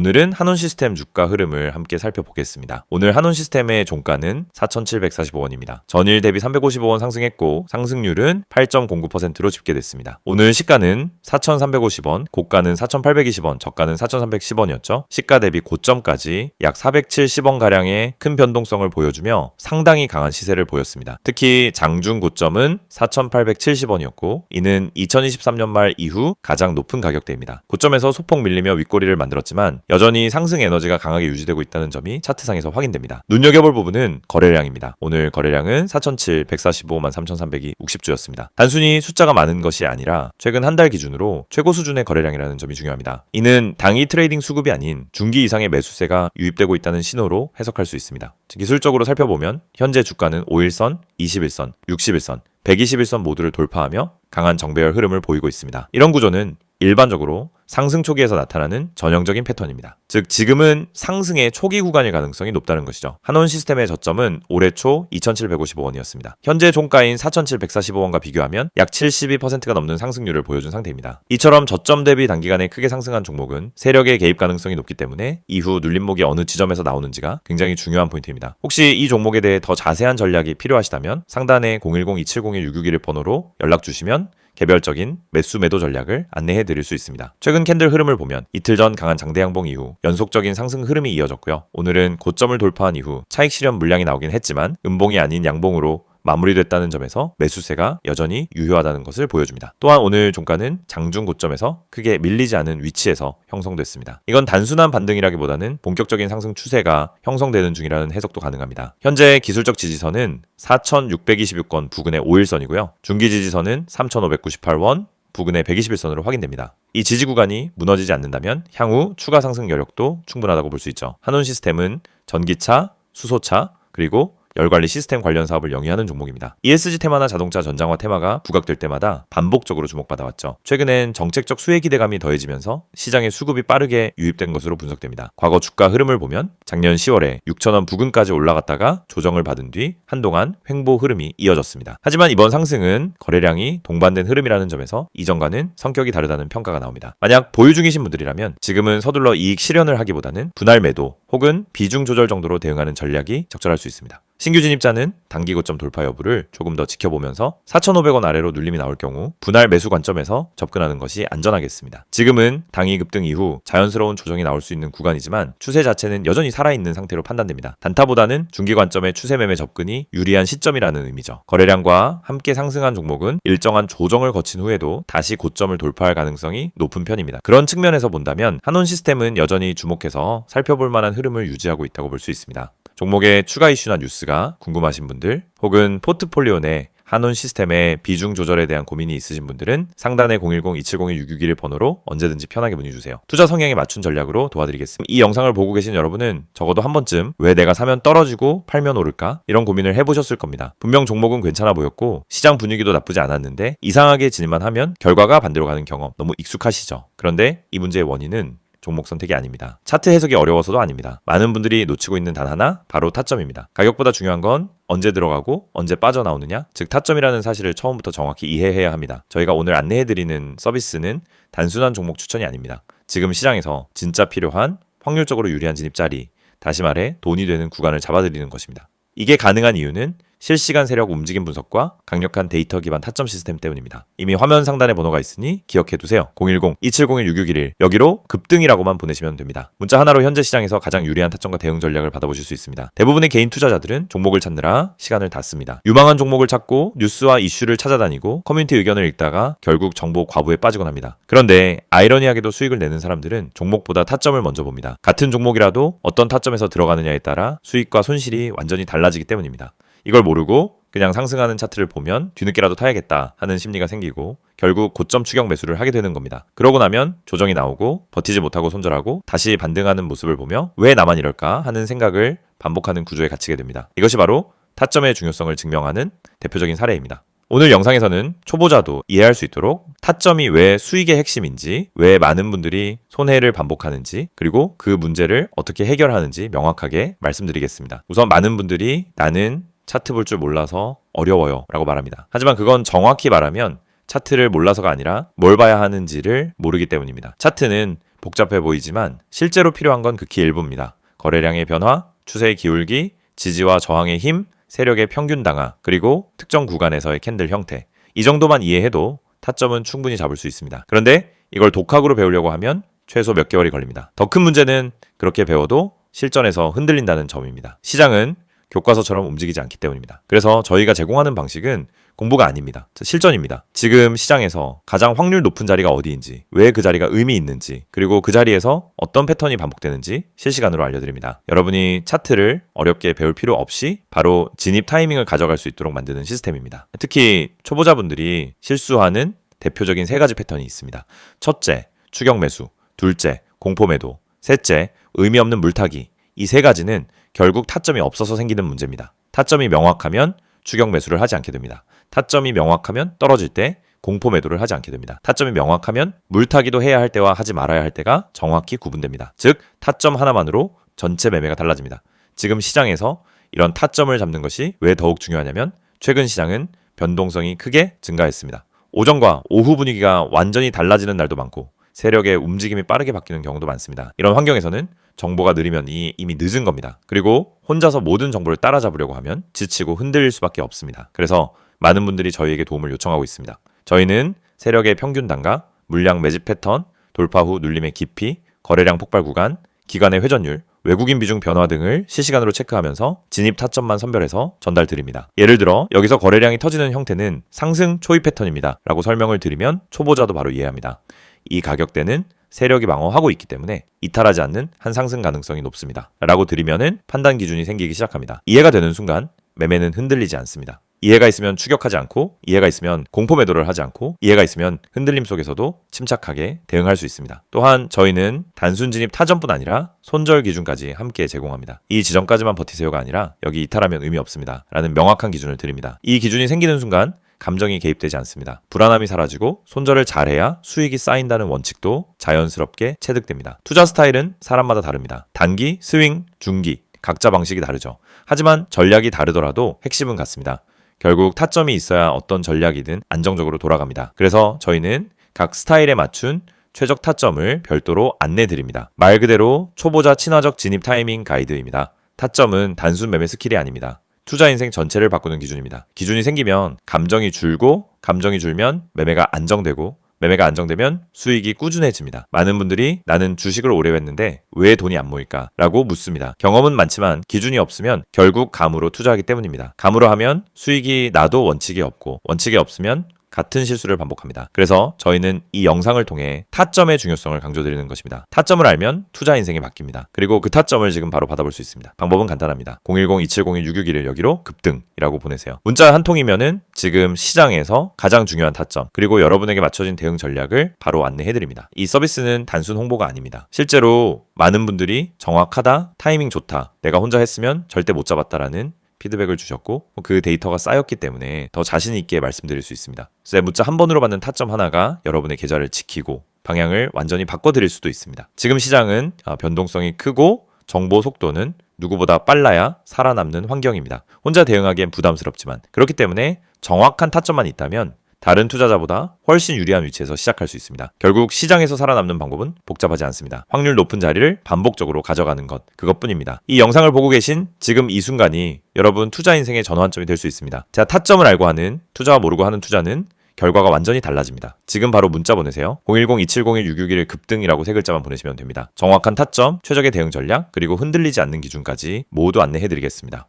오늘은 한온시스템 주가 흐름을 함께 살펴보겠습니다. 오늘 한온시스템의 종가는 4,745원입니다. 전일 대비 355원 상승했고 상승률은 8.09%로 집계됐습니다. 오늘 시가는 4,350원, 고가는 4,820원, 저가는 4,310원이었죠. 시가 대비 고점까지 약 470원가량의 큰 변동성을 보여주며 상당히 강한 시세를 보였습니다. 특히 장중 고점은 4,870원이었고 이는 2023년 말 이후 가장 높은 가격대입니다. 고점에서 소폭 밀리며 윗꼬리를 만들었지만 여전히 상승 에너지가 강하게 유지되고 있다는 점이 차트상에서 확인됩니다. 눈여겨볼 부분은 거래량입니다. 오늘 거래량은 4,745만 3,300이 60주였습니다. 단순히 숫자가 많은 것이 아니라 최근 한 달 기준으로 최고 수준의 거래량이라는 점이 중요합니다. 이는 단기 트레이딩 수급이 아닌 중기 이상의 매수세가 유입되고 있다는 신호로 해석할 수 있습니다. 기술적으로 살펴보면 현재 주가는 5일선, 21선, 61선, 121선 모두를 돌파하며 강한 정배열 흐름을 보이고 있습니다. 이런 구조는 일반적으로 상승 초기에서 나타나는 전형적인 패턴입니다. 즉 지금은 상승의 초기 구간일 가능성이 높다는 것이죠. 한온시스템의 저점은 올해 초 2,755원이었습니다. 현재 종가인 4,745원과 비교하면 약 72%가 넘는 상승률을 보여준 상태입니다. 이처럼 저점 대비 단기간에 크게 상승한 종목은 세력의 개입 가능성이 높기 때문에 이후 눌림목이 어느 지점에서 나오는지가 굉장히 중요한 포인트입니다. 혹시 이 종목에 대해 더 자세한 전략이 필요하시다면 상단에 010-2701-661 번호로 연락 주시면 개별적인 매수 매도 전략을 안내해 드릴 수 있습니다. 최근 캔들 흐름을 보면 이틀 전 강한 장대 양봉 이후 연속적인 상승 흐름이 이어졌고요. 오늘은 고점을 돌파한 이후 차익 실현 물량이 나오긴 했지만 음봉이 아닌 양봉으로 마무리됐다는 점에서 매수세가 여전히 유효하다는 것을 보여줍니다. 또한 오늘 종가는 장중 고점에서 크게 밀리지 않은 위치에서 형성됐습니다. 이건 단순한 반등이라기보다는 본격적인 상승 추세가 형성되는 중이라는 해석도 가능합니다. 현재 기술적 지지선은 4,626원 부근의 5일선이고요. 중기 지지선은 3,598원 부근의 121선으로 확인됩니다. 이 지지 구간이 무너지지 않는다면 향후 추가 상승 여력도 충분하다고 볼 수 있죠. 한온시스템은 전기차, 수소차, 그리고 열관리 시스템 관련 사업을 영위하는 종목입니다. ESG 테마나 자동차 전장화 테마가 부각될 때마다 반복적으로 주목받아왔죠. 최근엔 정책적 수혜 기대감이 더해지면서 시장의 수급이 빠르게 유입된 것으로 분석됩니다. 과거 주가 흐름을 보면 작년 10월에 6,000원 부근까지 올라갔다가 조정을 받은 뒤 한동안 횡보 흐름이 이어졌습니다. 하지만 이번 상승은 거래량이 동반된 흐름이라는 점에서 이전과는 성격이 다르다는 평가가 나옵니다. 만약 보유 중이신 분들이라면 지금은 서둘러 이익 실현을 하기보다는 분할 매도 혹은 비중 조절 정도로 대응하는 전략이 적절할 수 있습니다. 신규 진입자는 단기 고점 돌파 여부를 조금 더 지켜보면서 4,500원 아래로 눌림이 나올 경우 분할 매수 관점에서 접근하는 것이 안전하겠습니다. 지금은 당이 급등 이후 자연스러운 조정이 나올 수 있는 구간이지만 추세 자체는 여전히 살아있는 상태로 판단됩니다. 단타보다는 중기 관점의 추세 매매 접근이 유리한 시점이라는 의미죠. 거래량과 함께 상승한 종목은 일정한 조정을 거친 후에도 다시 고점을 돌파할 가능성이 높은 편입니다. 그런 측면에서 본다면 한온시스템은 여전히 주목해서 살펴볼 만한 흐름을 유지하고 있다고 볼 수 있습니다. 종목의 추가 이슈나 뉴스가 궁금하신 분들 혹은 포트폴리오 내 한온시스템의 비중 조절에 대한 고민이 있으신 분들은 상단의 010-2701-661 번호로 언제든지 편하게 문의주세요. 투자 성향에 맞춘 전략으로 도와드리겠습니다. 이 영상을 보고 계신 여러분은 적어도 한 번쯤 왜 내가 사면 떨어지고 팔면 오를까? 이런 고민을 해보셨을 겁니다. 분명 종목은 괜찮아 보였고 시장 분위기도 나쁘지 않았는데 이상하게 진입만 하면 결과가 반대로 가는 경험 너무 익숙하시죠? 그런데 이 문제의 원인은 종목 선택이 아닙니다. 차트 해석이 어려워서도 아닙니다. 많은 분들이 놓치고 있는 단 하나, 바로 타점입니다. 가격보다 중요한 건 언제 들어가고 언제 빠져나오느냐, 즉 타점이라는 사실을 처음부터 정확히 이해해야 합니다. 저희가 오늘 안내해드리는 서비스는 단순한 종목 추천이 아닙니다. 지금 시장에서 진짜 필요한 확률적으로 유리한 진입 자리, 다시 말해 돈이 되는 구간을 잡아드리는 것입니다. 이게 가능한 이유는 실시간 세력 움직임 분석과 강력한 데이터 기반 타점 시스템 때문입니다. 이미 화면 상단에 번호가 있으니 기억해두세요. 010-2701-6611 여기로 급등이라고만 보내시면 됩니다. 문자 하나로 현재 시장에서 가장 유리한 타점과 대응 전략을 받아보실 수 있습니다. 대부분의 개인 투자자들은 종목을 찾느라 시간을 다 씁니다. 유망한 종목을 찾고 뉴스와 이슈를 찾아다니고 커뮤니티 의견을 읽다가 결국 정보 과부에 빠지곤 합니다. 그런데 아이러니하게도 수익을 내는 사람들은 종목보다 타점을 먼저 봅니다. 같은 종목이라도 어떤 타점에서 들어가느냐에 따라 수익과 손실이 완전히 달라지기 때문입니다. 이걸 모르고 그냥 상승하는 차트를 보면 뒤늦게라도 타야겠다 하는 심리가 생기고 결국 고점 추격 매수를 하게 되는 겁니다. 그러고 나면 조정이 나오고 버티지 못하고 손절하고 다시 반등하는 모습을 보며 왜 나만 이럴까 하는 생각을 반복하는 구조에 갇히게 됩니다. 이것이 바로 타점의 중요성을 증명하는 대표적인 사례입니다. 오늘 영상에서는 초보자도 이해할 수 있도록 타점이 왜 수익의 핵심인지, 왜 많은 분들이 손해를 반복하는지, 그리고 그 문제를 어떻게 해결하는지 명확하게 말씀드리겠습니다. 우선 많은 분들이 나는 차트 볼 줄 몰라서 어려워요 라고 말합니다. 하지만 그건 정확히 말하면 차트를 몰라서가 아니라 뭘 봐야 하는지를 모르기 때문입니다. 차트는 복잡해 보이지만 실제로 필요한 건 극히 일부입니다. 거래량의 변화, 추세의 기울기, 지지와 저항의 힘, 세력의 평균 당하, 그리고 특정 구간에서의 캔들 형태. 이 정도만 이해해도 타점은 충분히 잡을 수 있습니다. 그런데 이걸 독학으로 배우려고 하면 최소 몇 개월이 걸립니다. 더 큰 문제는 그렇게 배워도 실전에서 흔들린다는 점입니다. 시장은 교과서처럼 움직이지 않기 때문입니다. 그래서 저희가 제공하는 방식은 공부가 아닙니다. 실전입니다. 지금 시장에서 가장 확률 높은 자리가 어디인지, 왜 그 자리가 의미 있는지, 그리고 그 자리에서 어떤 패턴이 반복되는지 실시간으로 알려드립니다. 여러분이 차트를 어렵게 배울 필요 없이 바로 진입 타이밍을 가져갈 수 있도록 만드는 시스템입니다. 특히 초보자분들이 실수하는 대표적인 3가지 패턴이 있습니다. 첫째, 추격 매수. 둘째, 공포 매도. 셋째, 의미 없는 물타기. 이 3가지는 결국 타점이 없어서 생기는 문제입니다. 타점이 명확하면 추격 매수를 하지 않게 됩니다. 타점이 명확하면 떨어질 때 공포 매도를 하지 않게 됩니다. 타점이 명확하면 물타기도 해야 할 때와 하지 말아야 할 때가 정확히 구분됩니다. 즉, 타점 하나만으로 전체 매매가 달라집니다. 지금 시장에서 이런 타점을 잡는 것이 왜 더욱 중요하냐면 최근 시장은 변동성이 크게 증가했습니다. 오전과 오후 분위기가 완전히 달라지는 날도 많고 세력의 움직임이 빠르게 바뀌는 경우도 많습니다. 이런 환경에서는 정보가 느리면 이미 늦은 겁니다. 그리고 혼자서 모든 정보를 따라잡으려고 하면 지치고 흔들릴 수밖에 없습니다. 그래서 많은 분들이 저희에게 도움을 요청하고 있습니다. 저희는 세력의 평균 단가, 물량 매집 패턴, 돌파 후 눌림의 깊이, 거래량 폭발 구간, 기간의 회전율, 외국인 비중 변화 등을 실시간으로 체크하면서 진입 타점만 선별해서 전달 드립니다. 예를 들어 여기서 거래량이 터지는 형태는 상승 초입 패턴입니다 라고 설명을 드리면 초보자도 바로 이해합니다. 이 가격대는 세력이 방어하고 있기 때문에 이탈하지 않는 한 상승 가능성이 높습니다 라고 드리면은 판단 기준이 생기기 시작합니다. 이해가 되는 순간 매매는 흔들리지 않습니다. 이해가 있으면 추격하지 않고, 이해가 있으면 공포 매도를 하지 않고, 이해가 있으면 흔들림 속에서도 침착하게 대응할 수 있습니다. 또한 저희는 단순 진입 타점뿐 아니라 손절 기준까지 함께 제공합니다. 이 지점까지만 버티세요가 아니라 여기 이탈하면 의미 없습니다 라는 명확한 기준을 드립니다. 이 기준이 생기는 순간 감정이 개입되지 않습니다. 불안함이 사라지고 손절을 잘해야 수익이 쌓인다는 원칙도 자연스럽게 체득됩니다. 투자 스타일은 사람마다 다릅니다. 단기, 스윙, 중기 각자 방식이 다르죠. 하지만 전략이 다르더라도 핵심은 같습니다. 결국 타점이 있어야 어떤 전략이든 안정적으로 돌아갑니다. 그래서 저희는 각 스타일에 맞춘 최적 타점을 별도로 안내드립니다. 말 그대로 초보자 친화적 진입 타이밍 가이드입니다. 타점은 단순 매매 스킬이 아닙니다. 투자 인생 전체를 바꾸는 기준입니다. 기준이 생기면 감정이 줄고, 감정이 줄면 매매가 안정되고, 매매가 안정되면 수익이 꾸준해집니다. 많은 분들이 나는 주식을 오래 했는데 왜 돈이 안 모일까? 라고 묻습니다. 경험은 많지만 기준이 없으면 결국 감으로 투자하기 때문입니다. 감으로 하면 수익이 나도 원칙이 없고, 원칙이 없으면 같은 실수를 반복합니다. 그래서 저희는 이 영상을 통해 타점의 중요성을 강조드리는 것입니다. 타점을 알면 투자 인생이 바뀝니다. 그리고 그 타점을 지금 바로 받아볼 수 있습니다. 방법은 간단합니다. 010-2701-661을 여기로 급등이라고 보내세요. 문자 한 통이면은 지금 시장에서 가장 중요한 타점, 그리고 여러분에게 맞춰진 대응 전략을 바로 안내해드립니다. 이 서비스는 단순 홍보가 아닙니다. 실제로 많은 분들이 정확하다, 타이밍 좋다, 내가 혼자 했으면 절대 못 잡았다라는 피드백을 주셨고 그 데이터가 쌓였기 때문에 더 자신 있게 말씀드릴 수 있습니다. 그래서 문자 한 번으로 받는 타점 하나가 여러분의 계좌를 지키고 방향을 완전히 바꿔드릴 수도 있습니다. 지금 시장은 변동성이 크고 정보 속도는 누구보다 빨라야 살아남는 환경입니다. 혼자 대응하기엔 부담스럽지만 그렇기 때문에 정확한 타점만 있다면 다른 투자자보다 훨씬 유리한 위치에서 시작할 수 있습니다. 결국 시장에서 살아남는 방법은 복잡하지 않습니다. 확률 높은 자리를 반복적으로 가져가는 것, 그것뿐입니다. 이 영상을 보고 계신 지금 이 순간이 여러분 투자 인생의 전환점이 될 수 있습니다. 자, 타점을 알고 하는, 투자와 모르고 하는 투자는 결과가 완전히 달라집니다. 지금 바로 문자 보내세요. 010-2701-661 급등이라고 3글자만 보내시면 됩니다. 정확한 타점, 최적의 대응 전략, 그리고 흔들리지 않는 기준까지 모두 안내해드리겠습니다.